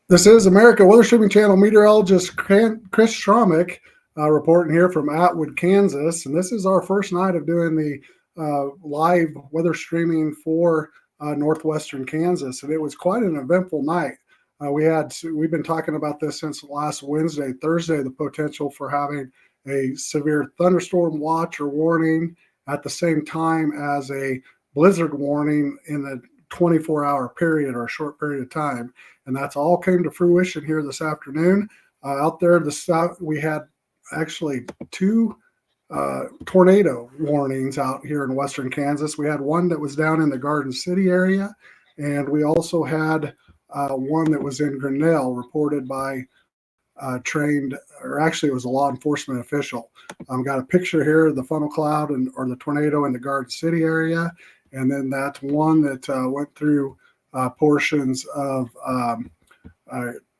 This is America Weather Streaming Channel meteorologist Chris Schromick reporting here from Atwood, Kansas. And this is our first night of doing the live weather streaming for northwestern Kansas. And it was quite an eventful night. We've been talking about this since last Wednesday, Thursday, the potential for having a severe thunderstorm watch or warning at the same time as a blizzard warning in a 24-hour period or a short period of time. And that's all came to fruition here this afternoon. Out there, we had actually two tornado warnings out here in western Kansas. We had one that was down in the Garden City area, and we also had one that was in Grinnell, reported by trained, or actually it was a law enforcement official. Got a picture here of the funnel cloud or the tornado in the Garden City area, and then that one that went through portions of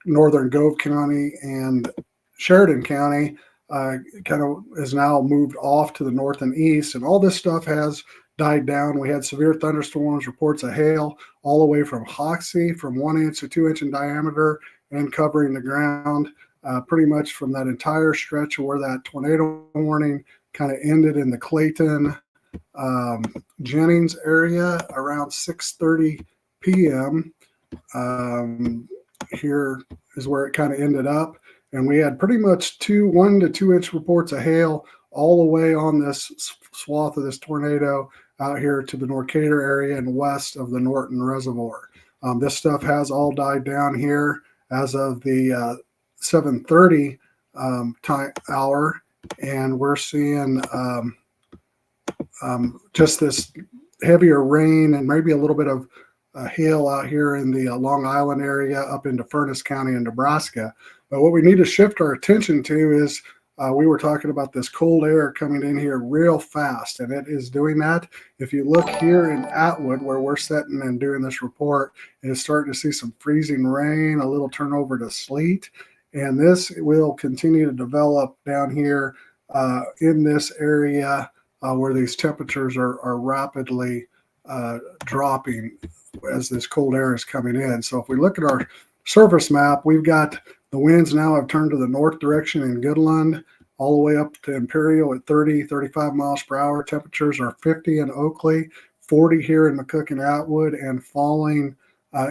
northern Gove County and Sheridan County kind of is now moved off to the north and east, and all this stuff has died down. We had severe thunderstorms, reports of hail all the way from Hoxie, from 1 inch to 2 inch in diameter and covering the ground pretty much from that entire stretch of where that tornado warning kind of ended in the Clayton Jennings area around 6:30 p.m. Here is where it kind of ended up, and we had pretty much 1 to 2 inch reports of hail all the way on this swath of this tornado out here to the Norcator area and west of the Norton Reservoir. This stuff has all died down here as of the 7:30 time hour, and we're seeing just this heavier rain and maybe a little bit of hail out here in the Long Island area up into Furnace County in Nebraska. But what we need to shift our attention to is we were talking about this cold air coming in here real fast, and it is doing that. If you look here in Atwood, where we're sitting and doing this report, it is starting to see some freezing rain, a little turnover to sleet, and this will continue to develop down here in this area where these temperatures are rapidly dropping as this cold air is coming in. So if we look at our surface map, we've got the winds now have turned to the north direction in Goodland, all the way up to Imperial at 30, 35 miles per hour. Temperatures are 50 in Oakley, 40 here in McCook and Atwood, and falling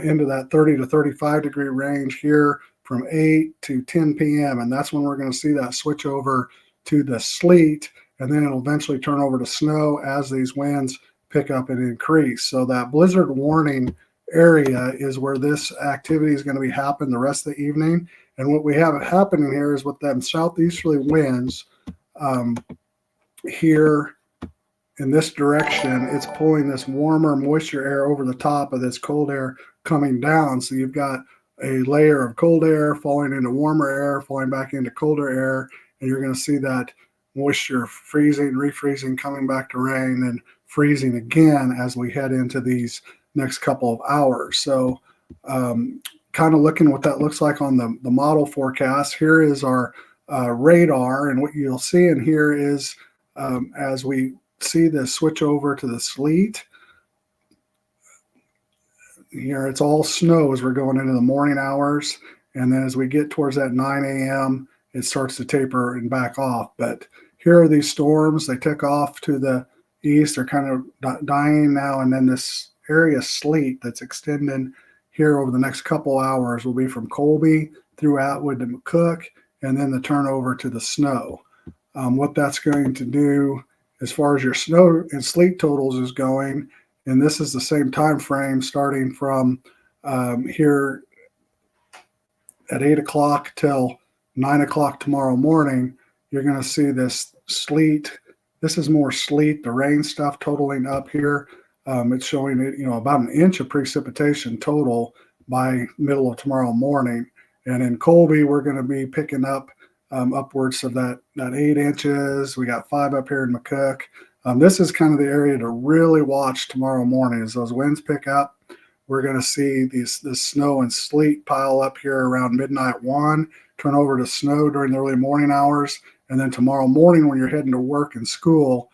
into that 30 to 35 degree range here from 8 to 10 p.m. And that's when we're going to see that switch over to the sleet, and then it'll eventually turn over to snow as these winds pick up and increase. So that blizzard warning area is where this activity is going to be happening the rest of the evening. And what we have happening here is with them southeasterly winds here in this direction, it's pulling this warmer moisture air over the top of this cold air coming down. So you've got a layer of cold air falling into warmer air, falling back into colder air, and you're going to see that moisture freezing, refreezing, coming back to rain, and freezing again as we head into these next couple of hours. So kind of looking what that looks like on the model forecast. Here is our radar, and what you'll see in here is as we see this switch over to the sleet, here it's all snow as we're going into the morning hours, and then as we get towards that 9 a.m. it starts to taper and back off. But here are these storms. They took off to the east. They're kind of dying now, and then this area sleet that's extending here over the next couple hours will be from Colby through Atwood to McCook, and then the turnover to the snow. What that's going to do as far as your snow and sleet totals is going, and this is the same time frame starting from here at 8 o'clock till 9 o'clock tomorrow morning, you're going to see this sleet. This is more sleet, the rain stuff totaling up here. It's showing it, about an inch of precipitation total by middle of tomorrow morning. And in Colby, we're going to be picking up upwards of that 8 inches. We got 5 up here in McCook. This is kind of the area to really watch tomorrow morning. As those winds pick up, we're going to see this snow and sleet pile up here around midnight 1, turn over to snow during the early morning hours. And then tomorrow morning when you're heading to work and school,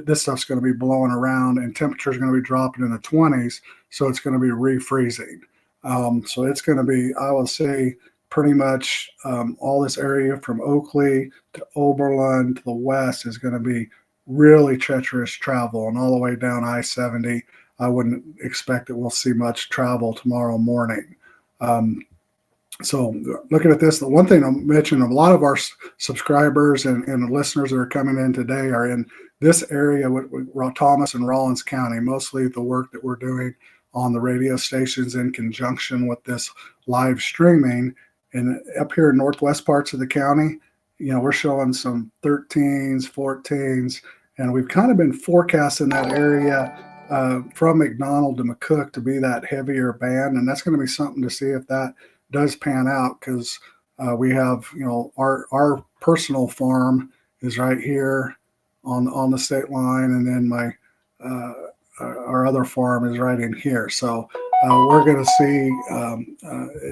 this stuff's going to be blowing around and temperatures are going to be dropping in the 20s. So it's going to be refreezing. So it's going to be, I will say, pretty much all this area from Oakley to Oberlin to the west is going to be really treacherous travel, and all the way down I-70. I wouldn't expect that we'll see much travel tomorrow morning. So looking at this, the one thing I'll mention, a lot of our subscribers and listeners that are coming in today are in this area with Thomas and Rawlins County, mostly the work that we're doing on the radio stations in conjunction with this live streaming. And up here in northwest parts of the county, we're showing some 13s, 14s, and we've kind of been forecasting that area from McDonald to McCook to be that heavier band. And that's going to be something to see if that does pan out, because we have, our personal farm is right here on the state line, and then our other farm is right in here. So we're going to see,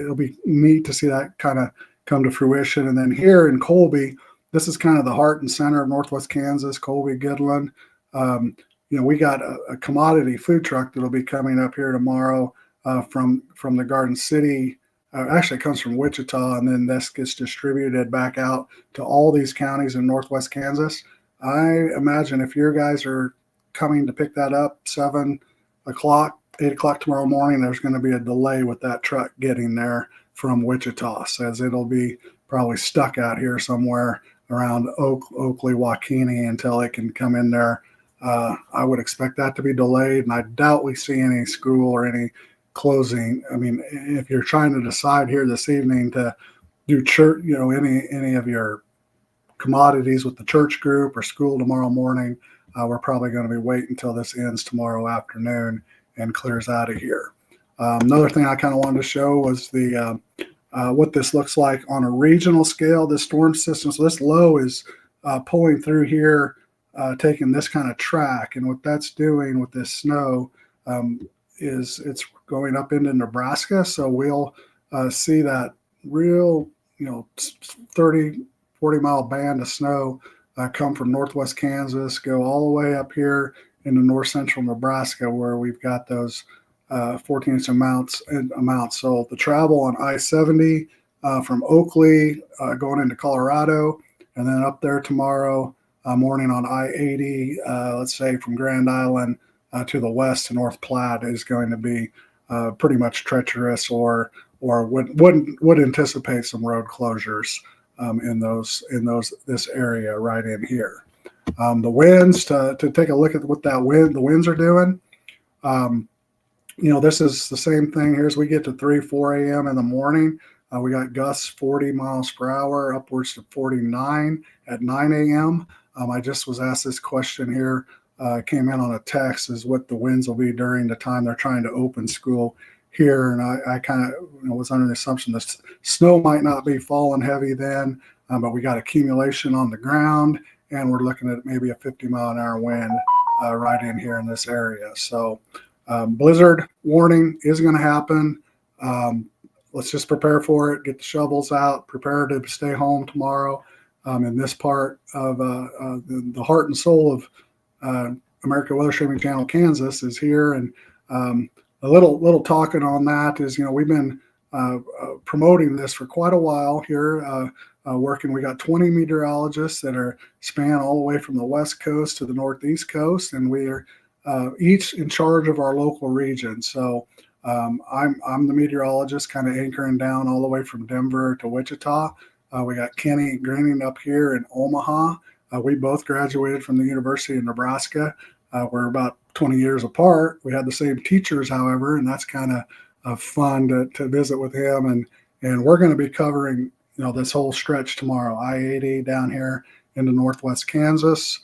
it'll be neat to see that kind of come to fruition. And then here in Colby, this is kind of the heart and center of northwest Kansas, Colby, Gidland. We got a commodity food truck that'll be coming up here tomorrow from the Garden City. Actually, it comes from Wichita, and then this gets distributed back out to all these counties in northwest Kansas. I imagine if your guys are coming to pick that up 7 o'clock, 8 o'clock tomorrow morning, there's going to be a delay with that truck getting there from Wichita, says it'll be probably stuck out here somewhere around Oakley, Waukene until it can come in there. I would expect that to be delayed, and I doubt we see any school or any closing. I mean, if you're trying to decide here this evening to do church, any of your commodities with the church group or school tomorrow morning, we're probably going to be waiting until this ends tomorrow afternoon and clears out of here. Another thing I kind of wanted to show was the what this looks like on a regional scale, this storm system. So this low is pulling through here, taking this kind of track, and what that's doing with this snow is it's going up into Nebraska. So we'll see that real, 30, 40-mile band of snow come from northwest Kansas, go all the way up here into north central Nebraska, where we've got those 14-inch amounts. So the travel on I-70 from Oakley going into Colorado, and then up there tomorrow morning on I-80, let's say from Grand Island to the west to North Platte, is going to be pretty much treacherous, or would anticipate some road closures in this area right in here. The winds, to take a look at what the winds are doing. This is the same thing here as we get to 4 a.m. in the morning. We got gusts 40 miles per hour, upwards to 49 at 9 a.m. I just was asked this question here, came in on a text, is what the winds will be during the time they're trying to open school here. And I kind of was under the assumption that snow might not be falling heavy then, but we got accumulation on the ground, and we're looking at maybe a 50-mile-an-hour wind right in here in this area. So blizzard warning is going to happen. Let's just prepare for it, get the shovels out, prepare to stay home tomorrow. In this part of the heart and soul of America Weather Streaming Channel Kansas is here. And a little talking on that is, we've been promoting this for quite a while here, working. We got 20 meteorologists that are span all the way from the West Coast to the Northeast Coast, and we are each in charge of our local region. So I'm the meteorologist, kind of anchoring down all the way from Denver to Wichita. We got Kenny Greening up here in Omaha. We both graduated from the University of Nebraska. We're about 20 years apart. We had the same teachers, however, and that's kind of fun to visit with him. And we're going to be covering this whole stretch tomorrow, I-80 down here into northwest Kansas.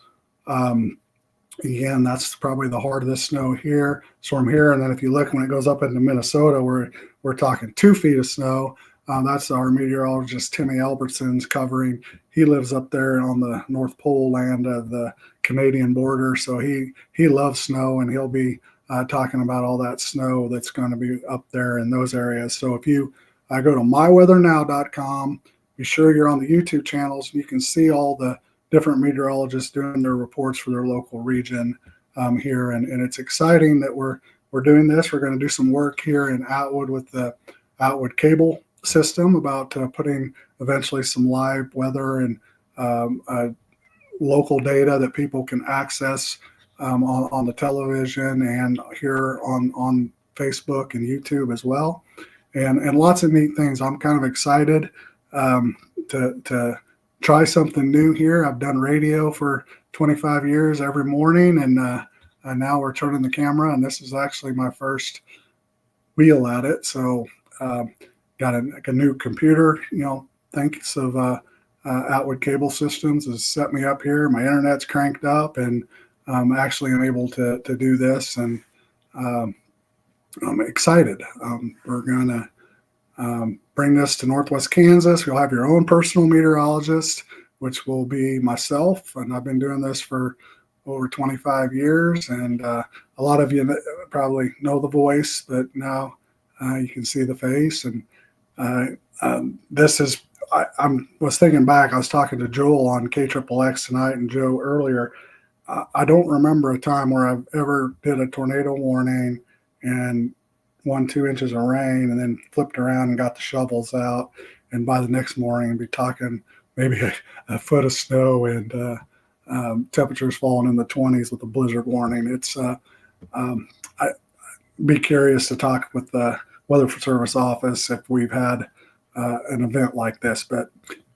Again, that's probably the heart of this storm here. And then if you look, when it goes up into Minnesota, we're talking 2 feet of snow. That's our meteorologist, Timmy Albertson's covering. He lives up there on the North Pole land of the Canadian border. So he loves snow, and he'll be talking about all that snow that's going to be up there in those areas. So if you go to myweathernow.com, be sure you're on the YouTube channels, and you can see all the different meteorologists doing their reports for their local region here. And it's exciting that we're we're doing this. We're going to do some work here in Atwood with the Atwood cable system about putting eventually some live weather and local data that people can access on the television and here on Facebook and YouTube as well, and lots of neat things. I'm kind of excited to try something new here. I've done radio for 25 years every morning, and now we're turning the camera, and this is actually my first wheel at it. So got a new computer, thanks of Atwood Cable Systems has set me up here. My internet's cranked up, and actually I'm able to do this, and I'm excited. We're going to bring this to Northwest Kansas. You'll have your own personal meteorologist, which will be myself, and I've been doing this for over 25 years, and a lot of you probably know the voice, but now you can see the face. And this is, I was thinking back, I was talking to Joel on KXXX tonight and Joe earlier. I don't remember a time where I've ever did a tornado warning and 1-2 inches of rain and then flipped around and got the shovels out, and by the next morning be talking maybe a foot of snow and temperatures falling in the 20s with a blizzard warning. It's I'd be curious to talk with the Weather Service office if we've had an event like this, but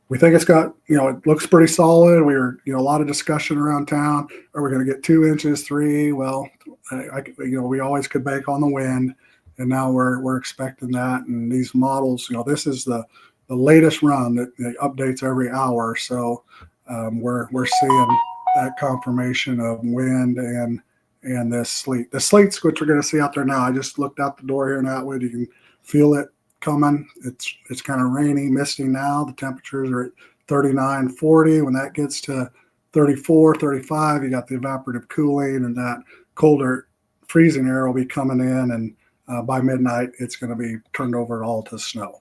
we think it's got, it looks pretty solid. We were, a lot of discussion around town. Are we going to get 2 inches, 3? Well, we always could bank on the wind, and now we're expecting that. And these models, this is the latest run that updates every hour. So we're seeing that confirmation of wind and this sleet. The sleet's what you're going to see out there now. I just looked out the door here in Atwood. You can feel it coming. It's kind of rainy, misty now. The temperatures are at 39, 40. When that gets to 34, 35, you got the evaporative cooling, and that colder freezing air will be coming in, and by midnight it's going to be turned over all to snow.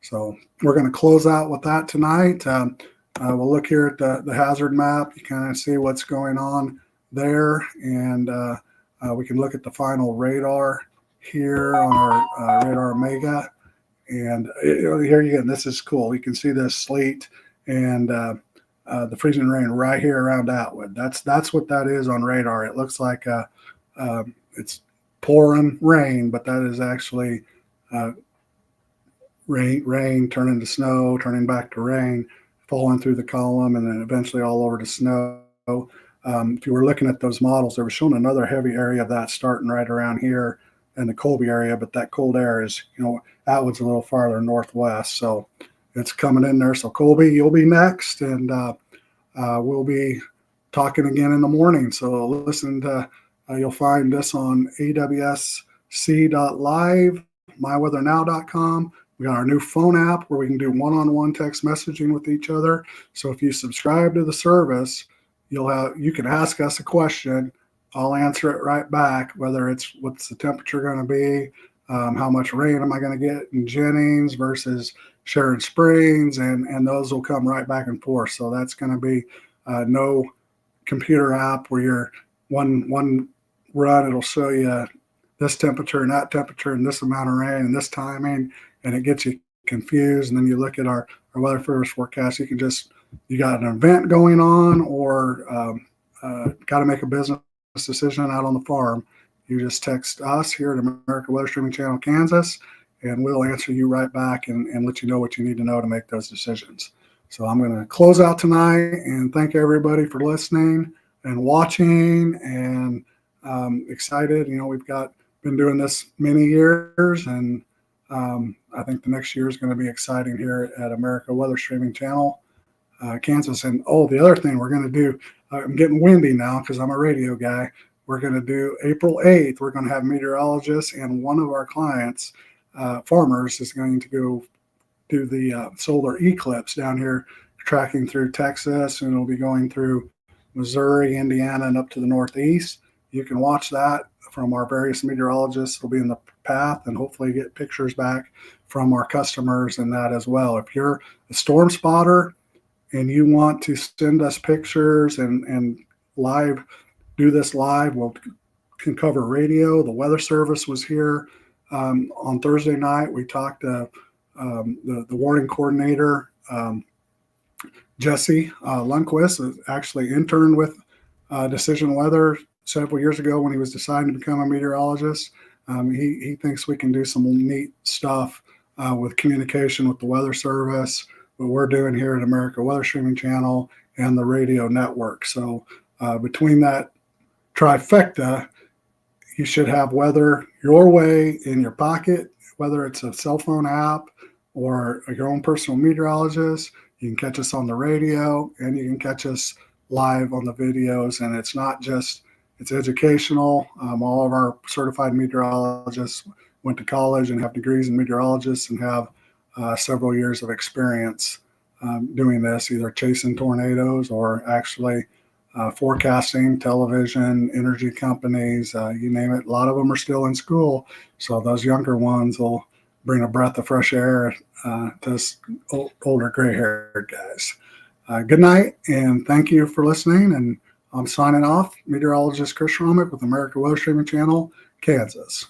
So we're going to close out with that tonight. We'll look here at the hazard map. You kind of see what's going on there, and we can look at the final radar here on our Radar Omega. And here again, this is cool. You can see this sleet and the freezing rain right here around Atwood. That's what that is on radar. It looks like it's pouring rain, but that is actually rain turning to snow, turning back to rain, falling through the column, and then eventually all over to snow. If you were looking at those models, they were showing another heavy area of that starting right around here in the Colby area, but that cold air is, Atwood's a little farther northwest, so it's coming in there. So Colby, you'll be next, and we'll be talking again in the morning. So listen to, you'll find this on awsc.live, myweathernow.com. We got our new phone app where we can do one-on-one text messaging with each other. So if you subscribe to the service, you can ask us a question. I'll answer it right back, whether it's what's the temperature going to be, how much rain am I going to get in Jennings versus Sharon Springs, and those will come right back and forth. So that's going to be no computer app where you're one run, it'll show you this temperature and that temperature and this amount of rain and this timing, and it gets you confused. And then you look at our weather service forecast, you got an event going on, or got to make a business decision out on the farm. You just text us here at America Weather Streaming Channel Kansas, and we'll answer you right back and let you know what you need to know to make those decisions. So I'm going to close out tonight and thank everybody for listening and watching, and excited. We've been doing this many years, and I think the next year is going to be exciting here at America Weather Streaming Channel Kansas. And the other thing we're going to do, I'm getting windy now because I'm a radio guy. We're going to do April 8th. We're going to have meteorologists, and one of our clients, farmers, is going to go do the solar eclipse down here, tracking through Texas, and it'll be going through Missouri, Indiana, and up to the Northeast. You can watch that from our various meteorologists. Will be in the path, and hopefully get pictures back from our customers and that as well. If you're a storm spotter and you want to send us pictures and do this live, we'll can cover radio. The Weather Service was here on Thursday night. We talked to the warning coordinator, Jesse Lundquist, actually interned with Decision Weather several years ago when he was deciding to become a meteorologist. He thinks we can do some neat stuff with communication with the Weather Service, what we're doing here at America Weather Streaming Channel and the radio network. So between that trifecta, you should have weather your way in your pocket, whether it's a cell phone app or your own personal meteorologist. You can catch us on the radio and you can catch us live on the videos. And it's not just, it's educational. All of our certified meteorologists went to college and have degrees in meteorologists and have several years of experience doing this, either chasing tornadoes or actually forecasting, television, energy companies, you name it. A lot of them are still in school. So those younger ones will bring a breath of fresh air to us older gray-haired guys. Good night, and thank you for listening. And I'm signing off. Meteorologist Chris Schromick with America Weather Streaming Channel, Kansas.